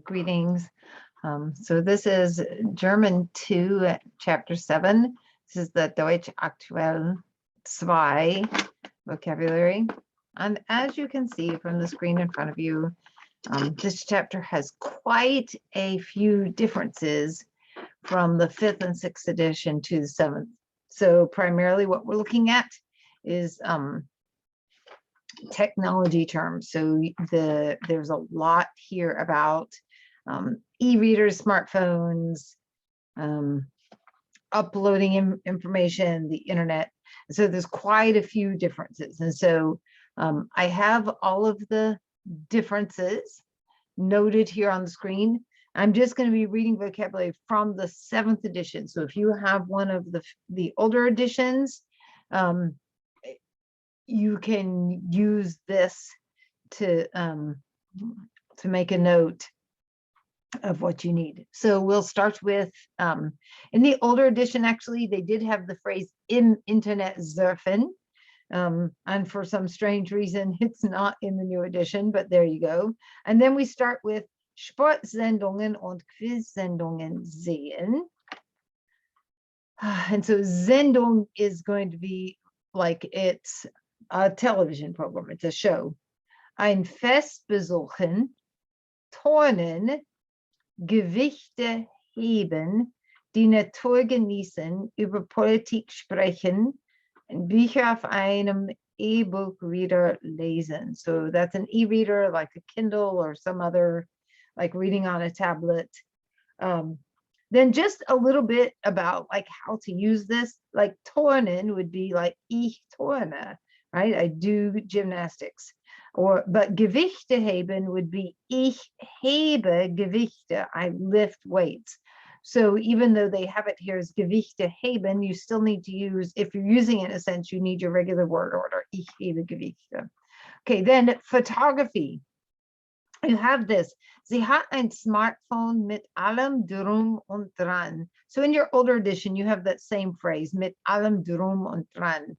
Greetings. So this is German 2, Chapter 7. This is the Deutsch Aktuell 2 vocabulary. And as you can see from the screen in front of you, this chapter has quite a few differences from the 5th and 6th edition to the 7th. So primarily what we're looking at is technology terms. So there's a lot here about e-readers, smartphones, uploading information, the internet. So there's quite a few differences. And so I have all of the differences noted here on the screen. I'm just going to be reading vocabulary from the 7th edition. So if you have one of the older editions, you can use this to make a note of what you need. So we'll start with, in the older edition, actually, they did have the phrase im Internet surfen. And for some strange reason, it's not in the new edition, but there you go. And then we start with Sportsendungen und Quizsendungen sehen. And so Sendung is going to be like it's a television program, it's a show. Ein Fest besuchen, turnen, Gewichte heben, die Natur genießen, über Politik sprechen, and Bücher auf einem e-book reader lesen. So that's an e-reader like a Kindle or some other, like reading on a tablet. Then just a little bit about like how to use this, like turnen would be like ich turne, right? I do gymnastics. But Gewichte heben would be ich hebe Gewichte, I lift weights. So even though they have it here as Gewichte heben, you still need to use, if you're using it in a sense, you need your regular word order, ich hebe Gewichte. Okay, then photography. You have this. Sie hat ein Smartphone mit allem drum und dran. So in your older edition, you have that same phrase, mit allem drum und dran.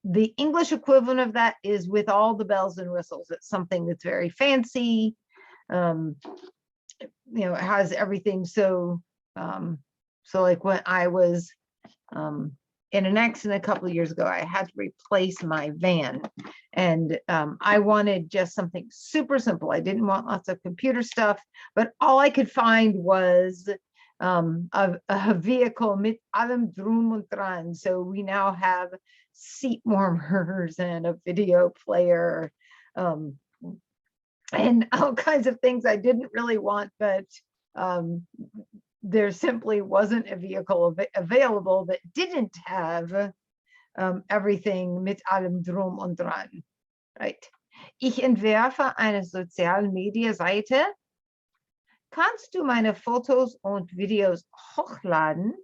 The English equivalent of that is with all the bells and whistles. It's something that's very fancy. You know, it has everything. So like when I was in an accident a couple of years ago, I had to replace my van, and I wanted just something super simple. I didn't want lots of computer stuff, but all I could find was a vehicle mit allem drum und dran. So we now have seat warmers and a video player, and all kinds of things I didn't really want, but there simply wasn't a vehicle available that didn't have everything mit allem drum und dran, right? Ich entwerfe eine Sozial-Media-Seite. Kannst du meine Fotos und Videos hochladen?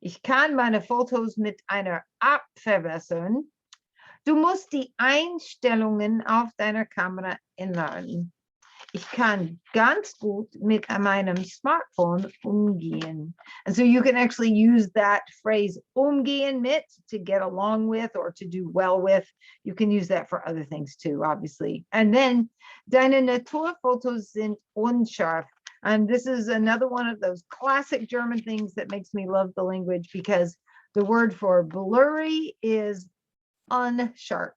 Ich kann meine Fotos mit einer App verbessern. Du musst die Einstellungen auf deiner Kamera ändern. Ich kann ganz gut mit meinem Smartphone umgehen. And so you can actually use that phrase umgehen mit to get along with or to do well with. You can use that for other things too, obviously. And then deine Naturfotos sind unscharf. And this is another one of those classic German things that makes me love the language, because the word for blurry is unsharp,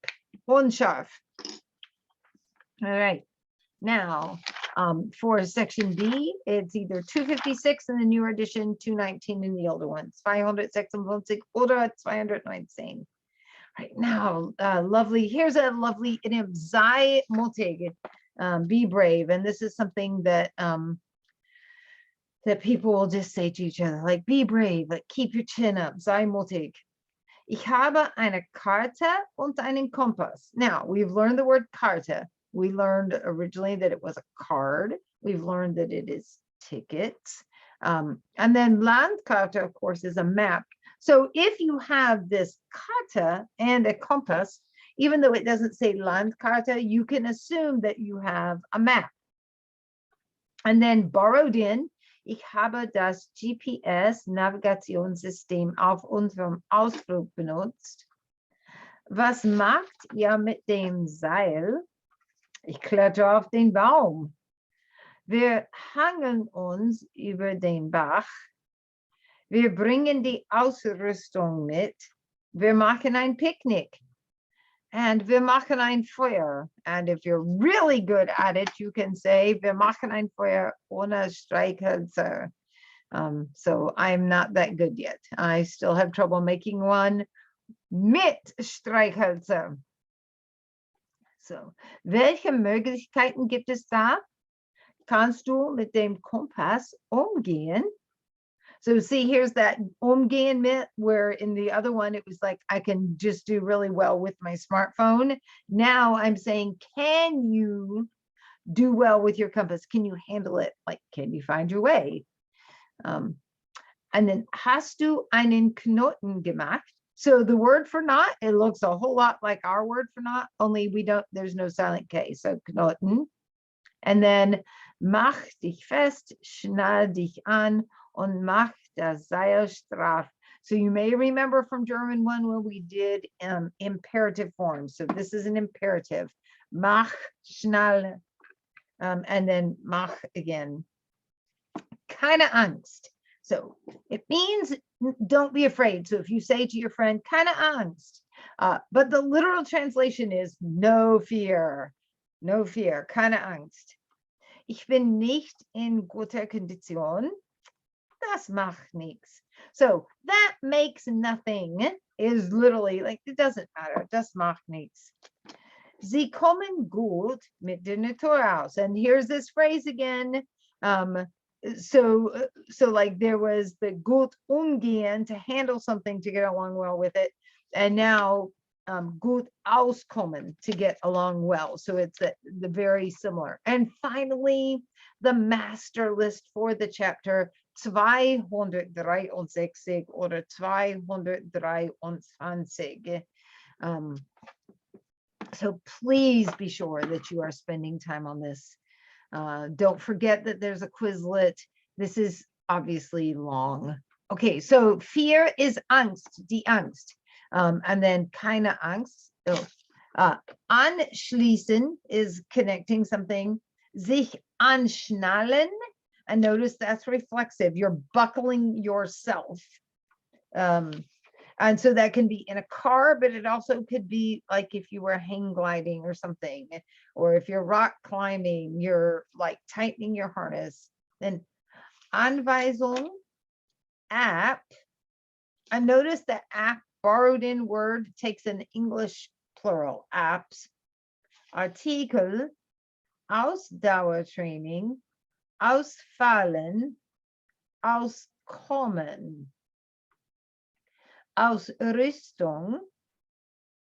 unscharf. All right. Now, for section B, it's either 256 in the newer edition, 219 in the older ones. 256 oder 219. Right now, lovely. Here's a lovely idiom, sei mutig, be brave. And this is something that that people will just say to each other, like, be brave, like, keep your chin up, sei mutig. Ich habe eine Karte und einen Kompass. Now, we've learned the word Karte. We learned originally that it was a card. We've learned that it is tickets. And then Landkarte, of course, is a map. So if you have this Karte and a compass, even though it doesn't say Landkarte, you can assume that you have a map. And then borrowed in, ich habe das GPS-Navigationssystem auf unserem Ausflug benutzt. Was macht ihr mit dem Seil? Ich kletter auf den Baum. Wir hangeln uns über den Bach. Wir bringen die Ausrüstung mit. Wir machen ein Picknick. And wir machen ein Feuer. And if you're really good at it, you can say, wir machen ein Feuer ohne Streichhölzer. So I'm not that good yet. I still have trouble making one mit Streichhölzer. So, welche Möglichkeiten gibt es da? Kannst du mit dem Kompass umgehen? So see, here's that umgehen mit, where in the other one, it was like, I can just do really well with my smartphone. Now I'm saying, can you do well with your compass? Can you handle it? Like, can you find your way? And then, hast du einen Knoten gemacht? So the word for knot, it looks a whole lot like our word for knot, only there's no silent K, so Knoten. And then, mach dich fest, schnall dich an, und mach das Seil straff. So you may remember from German 1 when we did imperative forms. So this is an imperative. Mach, schnall, and then mach again. Keine Angst. So it means don't be afraid. So if you say to your friend, keine Angst, but the literal translation is no fear, keine Angst. Ich bin nicht in guter Kondition. Das macht nichts. So that makes nothing is literally like, it doesn't matter. Das macht nichts. Sie kommen gut mit der Natur aus. And here's this phrase again. So like there was the gut umgehen, to handle something, to get along well with it. And now gut auskommen, to get along well. So it's the very similar. And finally, the master list for the chapter, 263 oder 223. So please be sure that you are spending time on this. Don't forget that there's a Quizlet. This is obviously long. Okay, so fear is Angst, die Angst. And then keine Angst. Anschließen is connecting something. Sich anschnallen. And notice that's reflexive. You're buckling yourself. And so that can be in a car, but it also could be like if you were hang gliding or something, or if you're rock climbing, you're like tightening your harness. Then Anweisung, app. And notice the app borrowed in word takes an English plural, apps. Artikel, Ausdauertraining, ausfallen, auskommen. Ausrüstung,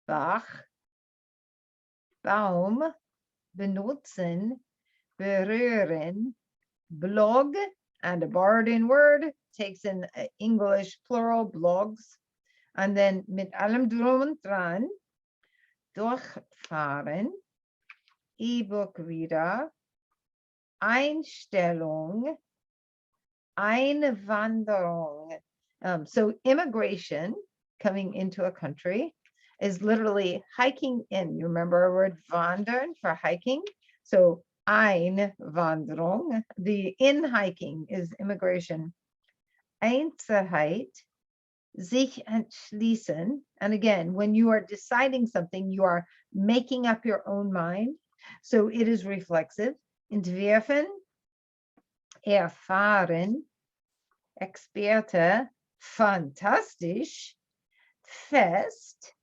Bach, Baum, benutzen, berühren, blog, and a borrowed in word takes an English plural, blogs, and then mit allem drum und dran, durchfahren, E-Book wieder, Einstellung, Einwanderung. So immigration, coming into a country, is literally hiking in. You remember our word wandern for hiking? So Einwanderung, the in hiking is immigration. Einzelheit, sich entschließen. And again, when you are deciding something, you are making up your own mind. So it is reflexive. Entwerfen, erfahren, Experte, fantastisch, fest,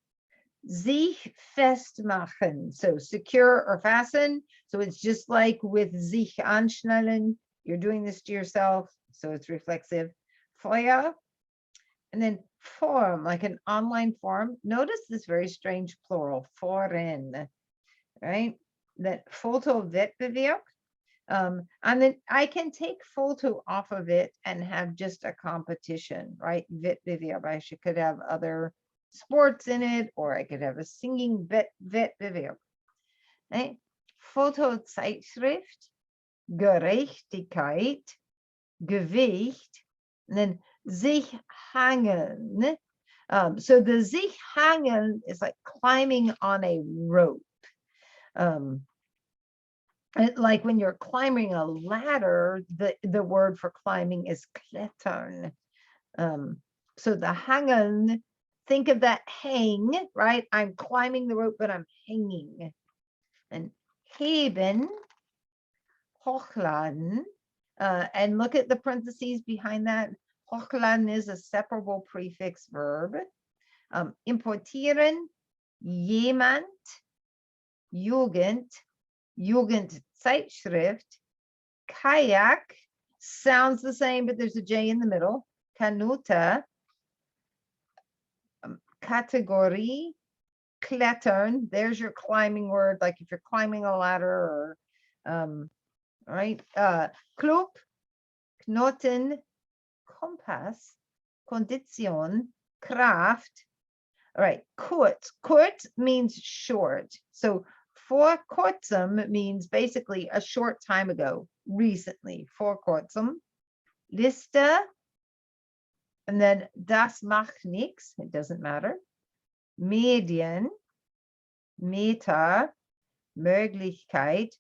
sich festmachen. So secure or fasten. So it's just like with sich anschnallen. You're doing this to yourself. So it's reflexive. Feuer. And then form, like an online form. Notice this very strange plural, foreign, right? That Fotowettbewerb. And then I can take photo off of it and have just a competition, right? Wettbewerb. I could have other sports in it, or I could have a singing Wettbewerb. Right? Fotozeitschrift, Gerechtigkeit, Gewicht, and then sich hangeln. So the sich hangeln is like climbing on a rope. Like when you're climbing a ladder, the word for climbing is klettern. So the hangen, think of that hang, right? I'm climbing the rope, but I'm hanging. And heben, hochladen, and look at the parentheses behind that. Hochladen is a separable prefix verb. Importieren, jemand, Jugend, Jugendzeitschrift, kayak, sounds the same, but there's a J in the middle. Kanuta, category, klettern, there's your climbing word, like if you're climbing a ladder or, right? Club, Knoten, Kompass, Kondition, Kraft. All right, kurz means short. So vor kurzem means basically a short time ago, recently, vor kurzem. Liste, and then das macht nichts, it doesn't matter. Medien, Meta, Möglichkeit,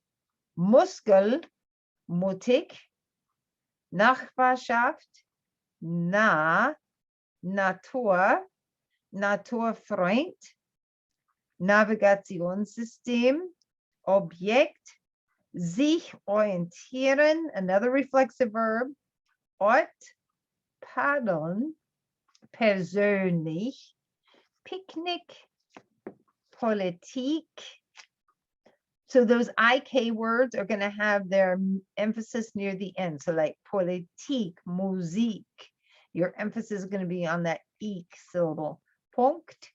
Muskel, mutig, Nachbarschaft, nah, Natur, Naturfreund, Navigationssystem, Objekt, sich orientieren, another reflexive verb, Ort, pardon, persönlich, Picknick, Politik. So those IK words are going to have their emphasis near the end. So like Politik, Musik, your emphasis is going to be on that ik syllable. Punkt,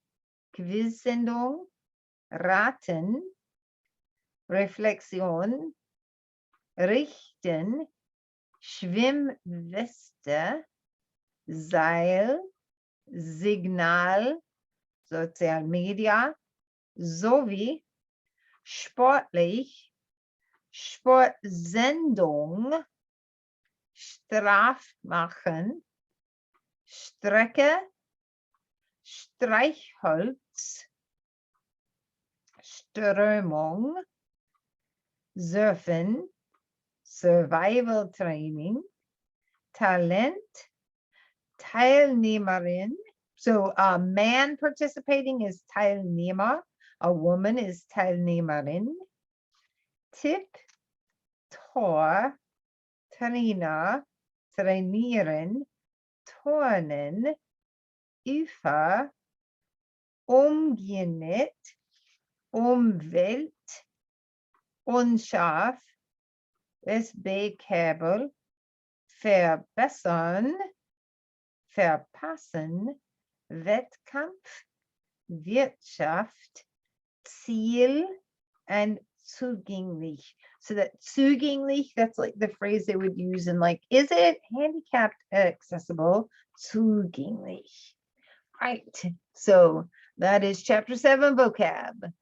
Quizsendung, raten, Reflexion, richten, Schwimmweste, Seil, Signal, Social Media, sowie sportlich, Sportsendung, Strafmachen, Strecke, Streichholz, Strömung, Surfen, Survival Training, Talent, Teilnehmerin. So a man participating is Teilnehmer. A woman is Teilnehmerin. Tipp, Tor, Trainer, Trainieren, Turnen, Ufer, Umgenäht, Umwelt, unscharf, USB-Kabel, verbessern, verpassen, Wettkampf, Wirtschaft, Ziel, and zugänglich. So that zugänglich, that's like the phrase they would use in like, is it handicapped accessible? Zugänglich. Right. So that is chapter 7 vocab.